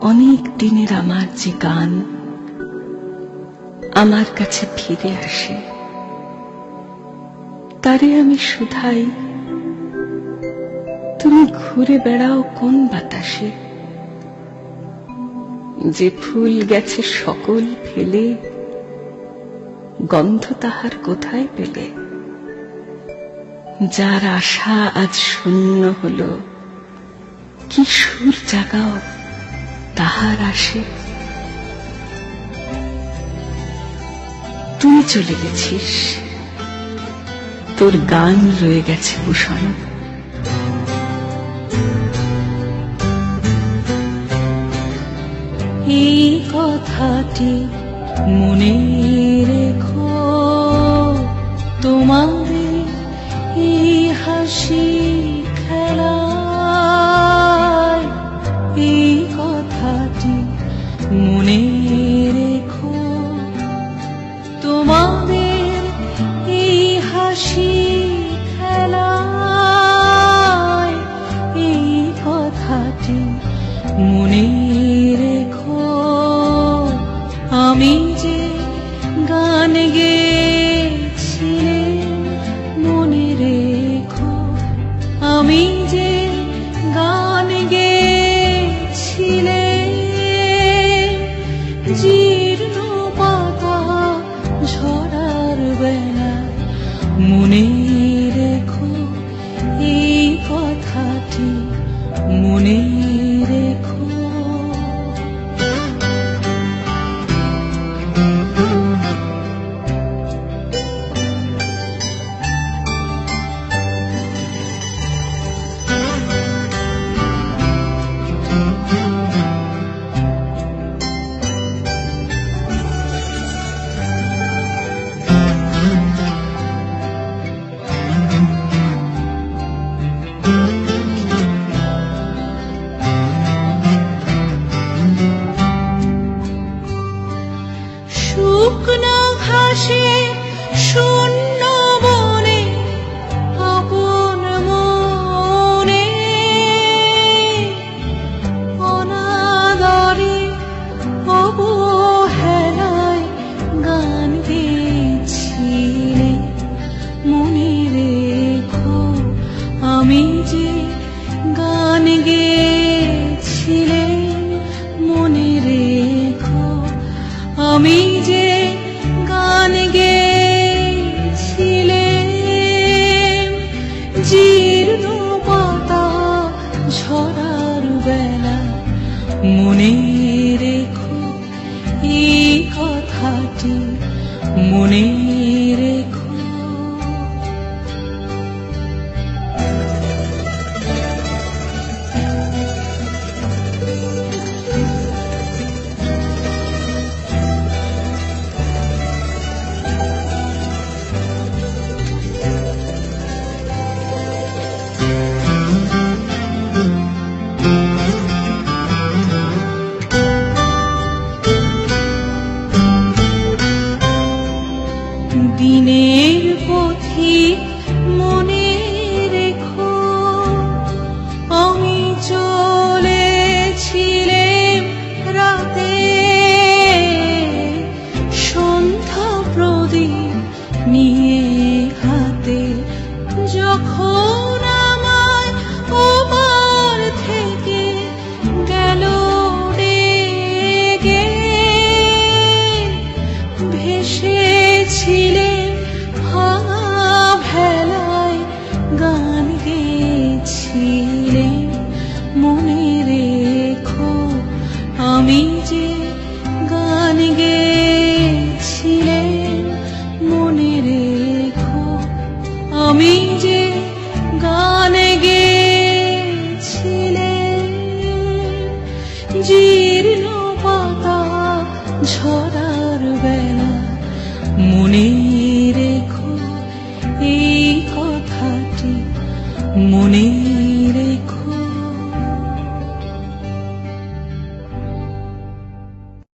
অনেক দিনের আমার যে গান আমার কাছে ফিরে আসে, তারে আমি শুধাই, তুমি ঘুরে বেড়াও কোন বাতাসে? যে ফুল গেছে সকল ফেলে, গন্ধ তাহার কোথায় পেলে? যার আশা আজ শূন্য হলো, কি সুর জাগাও তাহার আসে? তুই চলে গেছিস, তোর গান রয়ে গেছে ভূষণ। এই কথাটি মনে রেখো, তোমাদের এই হাসি খেলায়। এই কথাটি মনে রেখো, তোমাদের এই হাসি খেলায়। এই কথাটি মনে রেখো, আমি যে গান গেয়েছিলে মনে রেখো, আমি যে গান গেয়েছিলে। জীর্ণ পাতা ঝরার বেলায় মনে রেখো, এই কথাটি মনে রেখো। শুকনো ঘাসে শূন্য বনে আপন মনে, অনাদরে অবহেলায় গান গেয়েছিলে মনে রেখো, আমি যে গান গেয়েছিলে মনে রেখো, আমি যে গান গেয়েছিলে। জীর্ণ পাতা ঝরার বেলা মনে রেখো, এই কথাটি মনে রেখো। দিনের পথিক মনে রেখো, আমি চলেছিলাম রাতে সন্ধ্যা প্রদীপ নিয়ে হাতে। যখন আমায় ওপার থেকে গেল ডেকে, ভেসেছিলে ভেলায় গান গেয়েছিলে মনে রেখো, আমি যে গান গেয়েছিলে মনে রেখো, আমি যে গান গেয়েছিলে। জীর্ণ পাতা ঝরার বেলা মনে রেখো, এই কথাটি মনে